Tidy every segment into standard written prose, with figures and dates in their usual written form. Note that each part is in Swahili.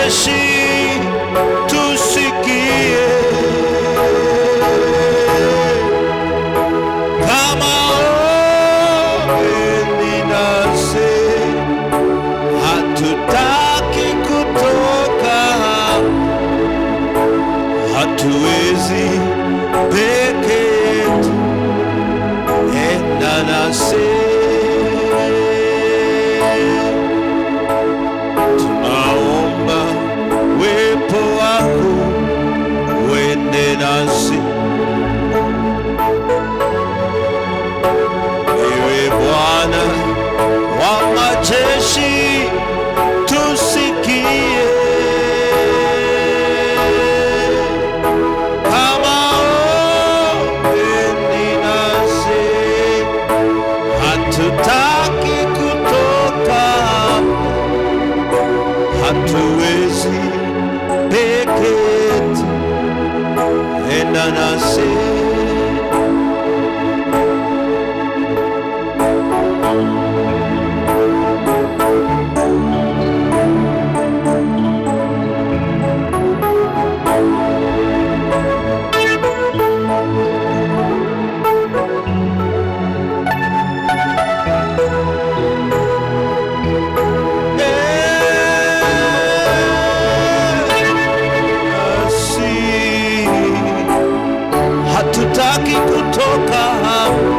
majeshi tusikie, kama ombi nasi, hatutaki kutoka, hatuwezi peke yetu, enda nasi. Tunaomba uwepo wako uende nasi, ewe Bwana wa majeshi tusikie, kama uendi nasi, hatutaki kutoka, hatuwezi peke yetu, enda nasi. Hatutaki kutoka hapo,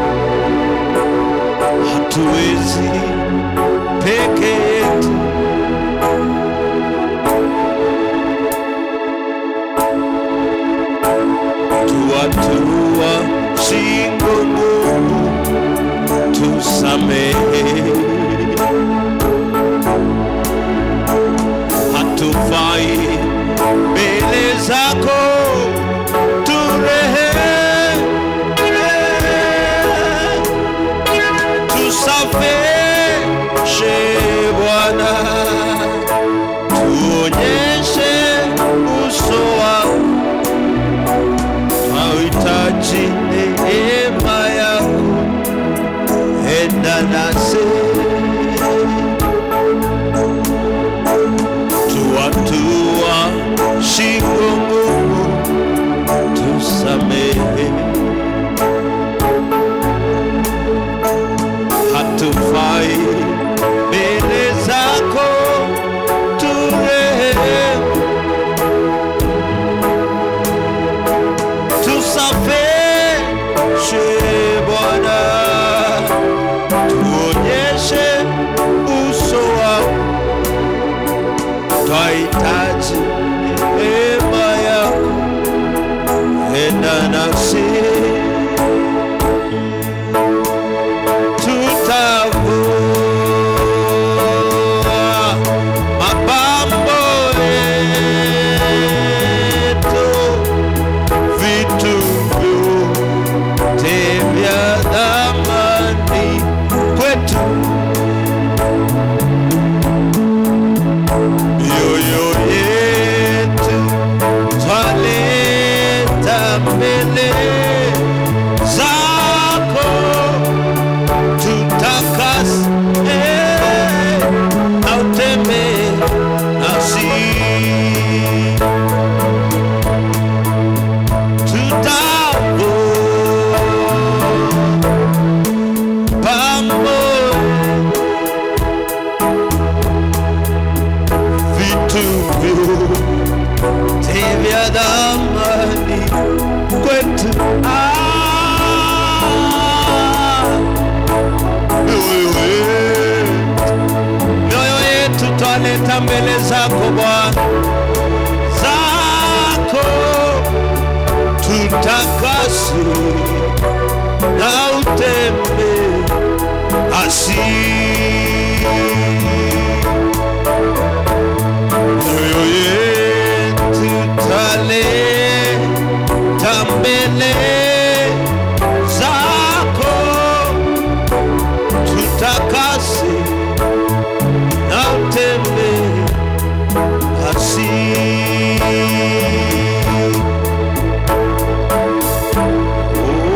hatuwezi peke yetu, tuatua shingo ngumu, tusamehe, hatufai mbele zako, tusafishe Bwana, tuonyeshe uso wako, tunahitaji neema yako, enda nasi, tuatua shingo ngumu, tusamehe, hatufai mbele zako, turehemu, tusafishe Bwana, tuonyeshe uso wako, twahitaji neema yako, enda nasi. Twaleta mbele zako Bwana, zako tutakase na utembe asi, mioyo yetu twaleta mbele zako, tutakase na utembe asi. Oh.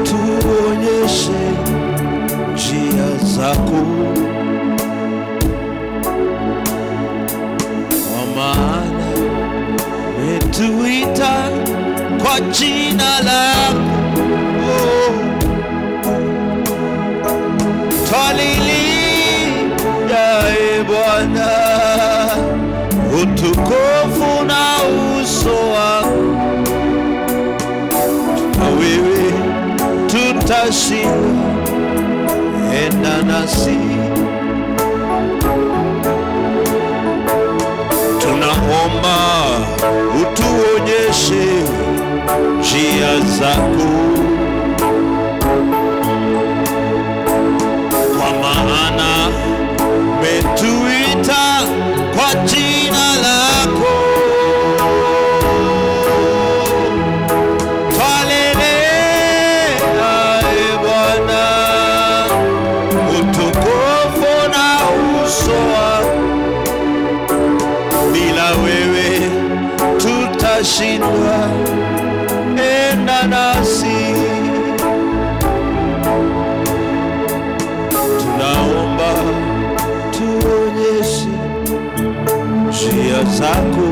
tuonyeshe njia zako, kwa maana umetuita kwa jina lako. Twalilia Bwana utukufu na uso wako, na wewe tutashinda. Enda nasi, tunaomba utuonyeshe njia zako, kwa maana umetuita kwa jina lako. Twalelea Bwana utukufu na uso wako, bila wewe tutashindwa. Enda nasi, tunaomba tuonyeshe njia zako,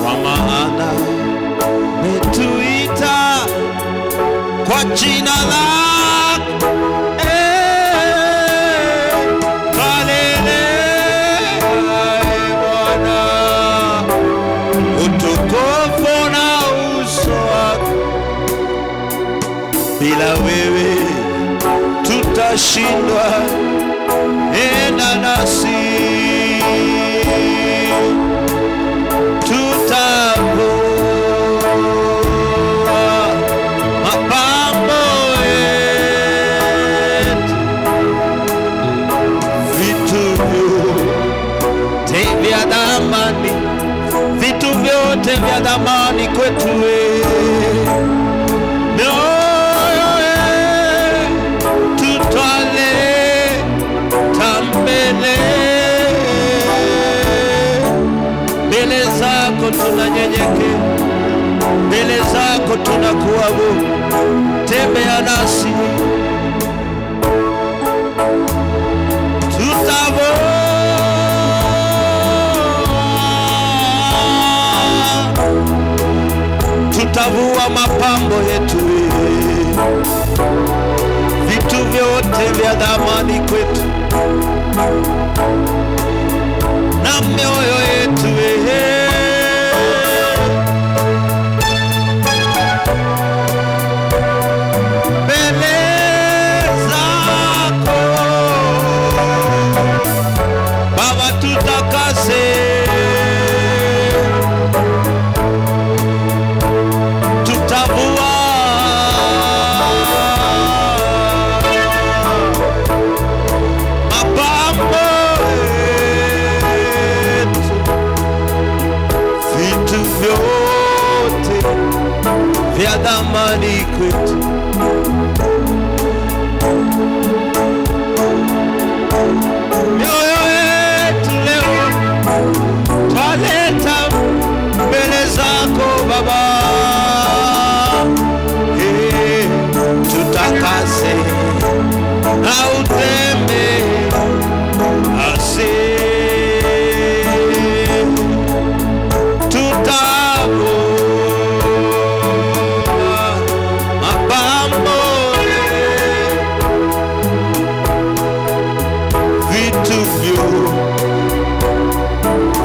kwa maana umetuita kwa jina lako. Bwana utukufu na uso wako, bila wewe tutashindwa. Enda nasi, tutavua mapambo yetu, vitu vyote vya thamani, vitu vyote vya thamani kwetu wewe. Mbele zako tunanyenyekea, mbele zako tunakuabudu. Tembea nasi, tutavua mapambo yetu, vitu vyote vya thamani kwetu na mioyo yetu. Mbele zako Baba tutakase, tutavua mapambo yetu, vitu vyote vya thamani kwetu. Mioyo yetu leo twaleta mbele zako Baba, tutakase na utembe nasi, tutavua mapambo, vitu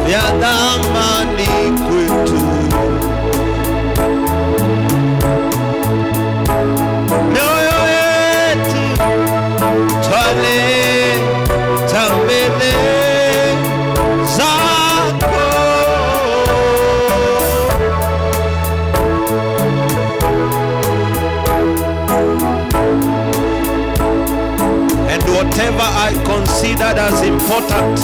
vya thamani kwetu. Mioyo yetu twaleta mbele zako, and whatever I considered as important,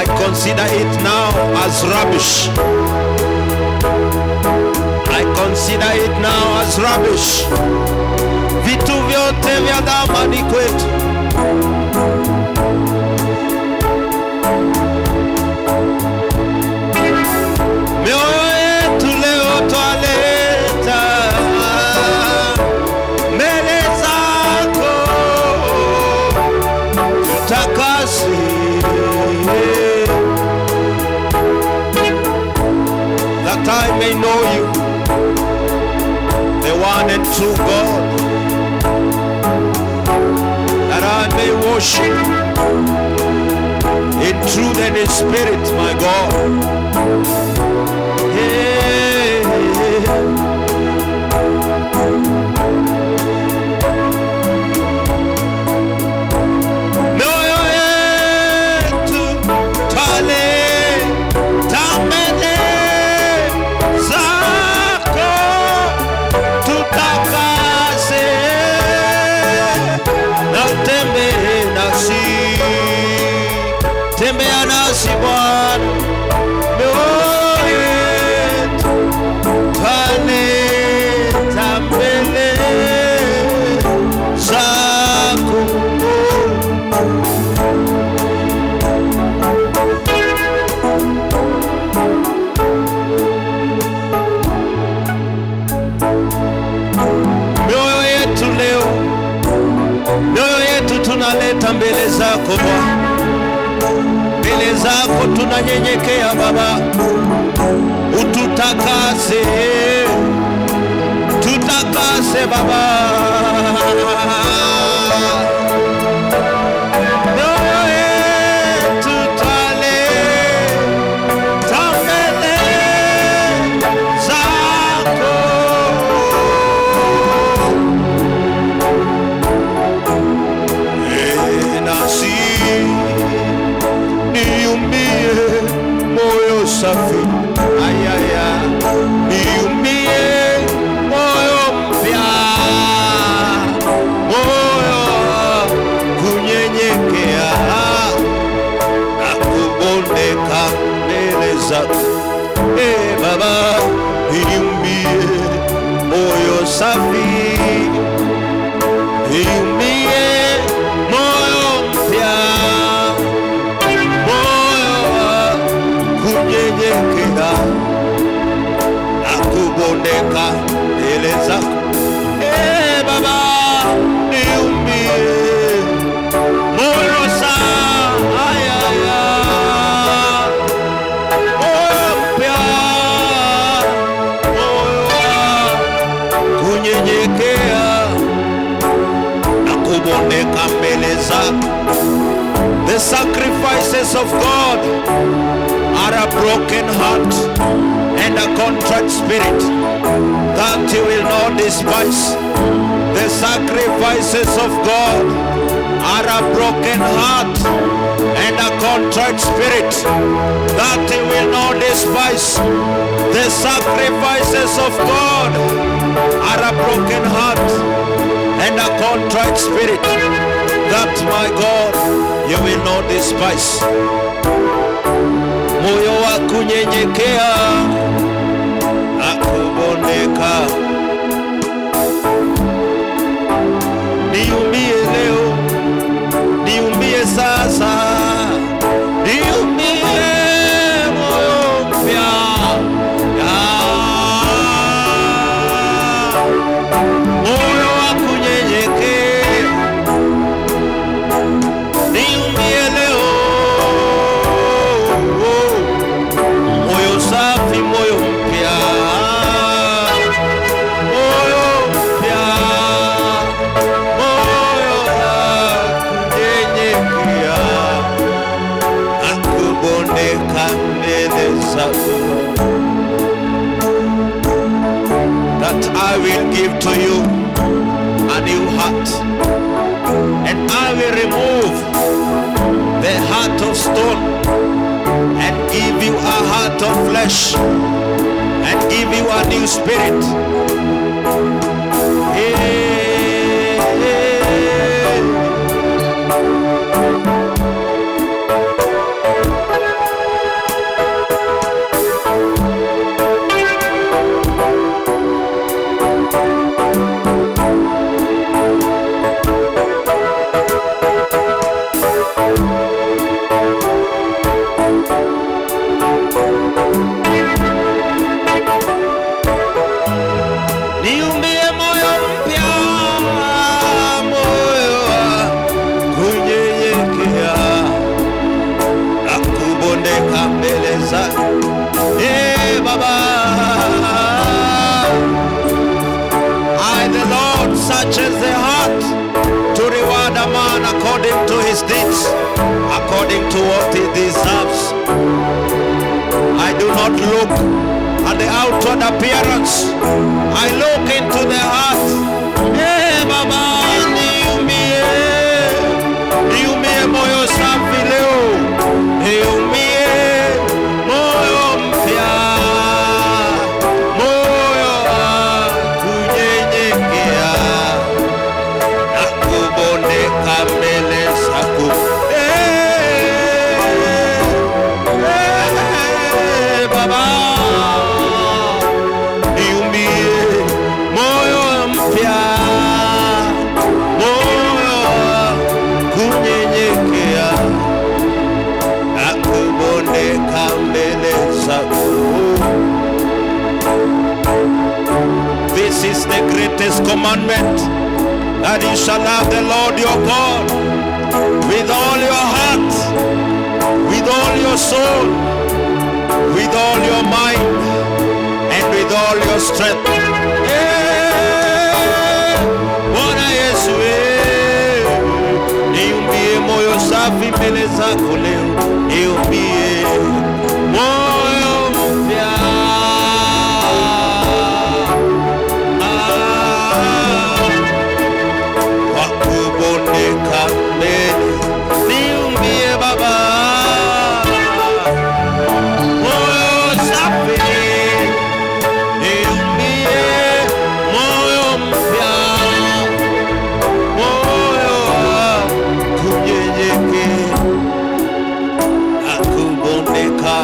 I consider it now as rubbish. I consider it now as rubbish. Vitu vyote vya thamani kwetu, may know you, the one and true God, that I may worship in truth and in spirit, my God. Mioyo yetu twaleta mbele zako, tutakase na utembee nasi, tembea nasi Bwana. Mioyo yetu twaleta mbele zako. Mioyo yetu leo, mioyo yetu tunaleta mbele zako Bwana, mbele zako tunanyenyekea Baba, ututakase, tutakase Baba. Mioyo yetu twaleta mbele zako, nasi niumbie moyo safi, ayaya, niumbie moyo mpya, moyo kunyenyekea na kubondeka mbele zako. Baba, niumbie moyo safi, niumbie moyo mpya, kunyenyekea na kubondeka mbele zako. Baba, niumbie moyo safi, moyo mpya, moyo kunyenyekea na kubondeka mbele zako. The sacrifices of God are a broken heart and a contrite spirit, that you will not despise. The sacrifices of God are a broken heart and a contrite spirit, that you will not despise. The sacrifices of God are a broken heart and a contrite spirit, that my God you will not despise. Moyo wa kunyenyekea na kubondeka, niumbie leo, niumbie sasa, niumbie moyo mpya, moyo wa kunyenyekea, niumbie leo moyo safi, moyo mpya, moyo mpya, moyo wa kunyenyekea na kubondeka mbele zako. That I will give to you a new heart, and I will remove the heart of stone and give you a heart of flesh, and give you a new spirit. Niumbie look at the outward appearance. I look into the heart. Hey, Baba, niumie moyo safi leo, niumie moyo mpya, moyo wa kunyenyekea na kubondeka mbele zako. Baba, niumie moyo mpya, moyo wa kunyenyekea na kubondeka mbele zako. This is the greatest commandment, that you shall love the Lord your God with all your heart, with all your soul, with all your mind, and with all your strength. Bwana Yesu, niumbie moyo safi mbele zako leo, niumbie moyo mpya, wa kubondeka mbele. Niumbie Baba moyo safi, niumbie moyo mpya, moyo wa kunyenyekea na kubondeka.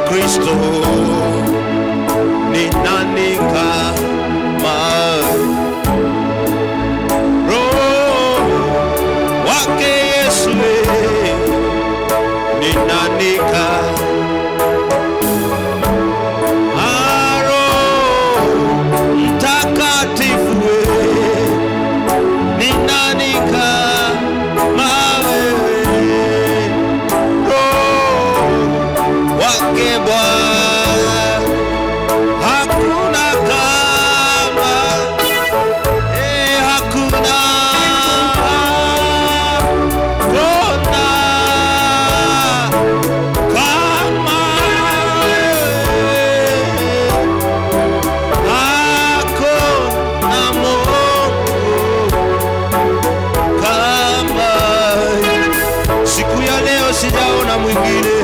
Kristo ni nani kama Roho wake Yesu, ni nani kama Roho Mtakatifu, ni nani kama wewe, Roho wake Bwana, hakuna kama, hakuna kona kama wewe, hakuna Mungu kama wewe. Siku ya leo sijaona mwingine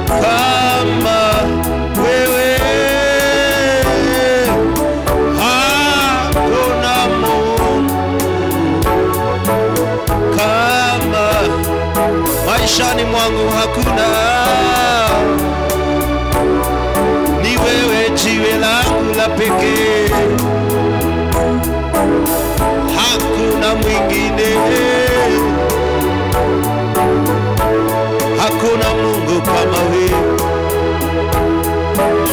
kama wewe, hakuna Mungu kama maishani mwangu, hakuna. Ni wewe jiwe langu la pekee, hakuna mwingine, hakuna Mungu kama wewe.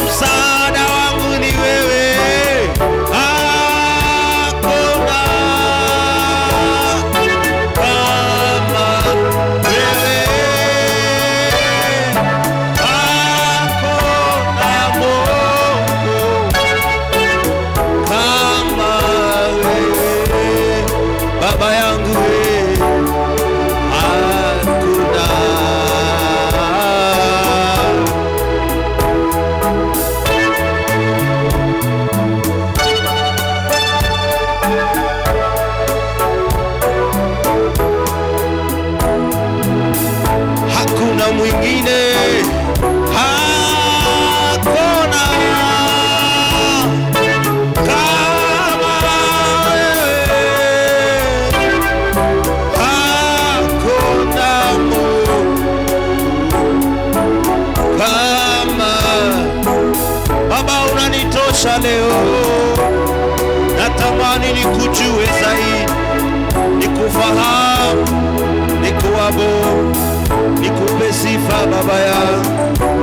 Msaada wangu ni wewe, hakuna kama wewe, hakuna Mungu kama wewe, Baba yangu wewe, hakuna. Hakuna mwingine, hakuna kama wewe, hakuna Mungu natamani nikujue zaidi, nikufahamu, nikuabudu, nikupe sifa Baba yangu.